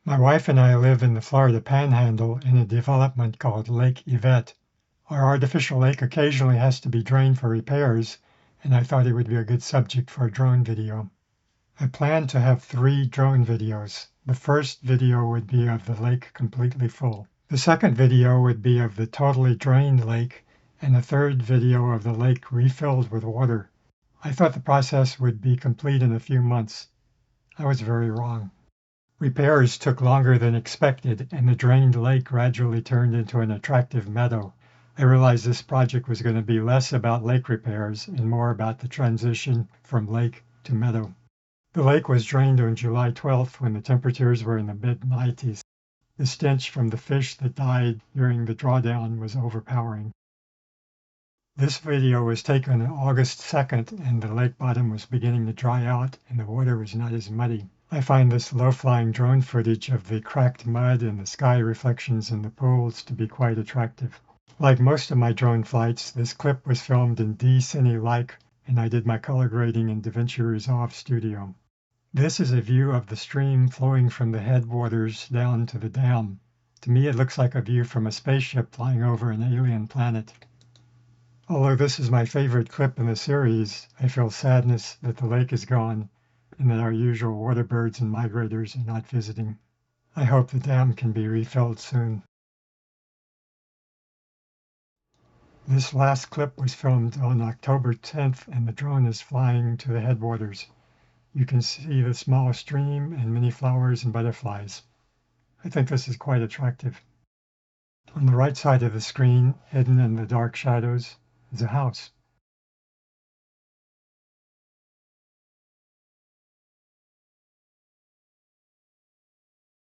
My wife and I live in the Florida Panhandle in a development called Lake Yvette. Our artificial lake occasionally has to be drained for repairs, and I thought it would be a good subject for a drone video. I plan to have 3 drone videos. The first video would be of the lake completely full. The second video would be of the totally drained lake, and the third video of the lake refilled with water. I thought the process would be complete in a few months. I was very wrong. Repairs took longer than expected, and the drained lake gradually turned into an attractive meadow. I realized this project was going to be less about lake repairs and more about the transition from lake to meadow. The lake was drained on July 12th when the temperatures were in the mid-90s. The stench from the fish that died during the drawdown was overpowering. This video was taken on August 2nd, and the lake bottom was beginning to dry out and the water was not as muddy. I find this low-flying drone footage of the cracked mud and the sky reflections in the pools to be quite attractive. Like most of my drone flights, this clip was filmed in D-Cine Like, and I did my color grading in DaVinci Resolve Studio. This is a view of the stream flowing from the headwaters down to the dam. To me, it looks like a view from a spaceship flying over an alien planet. Although this is my favorite clip in the series, I feel sadness that the lake is gone and that our usual water birds and migrators are not visiting. I hope the dam can be refilled soon. This last clip was filmed on October 10th, and the drone is flying to the headwaters. You can see the small stream and many flowers and butterflies. I think this is quite attractive. On the right side of the screen, hidden in the dark shadows, is a house.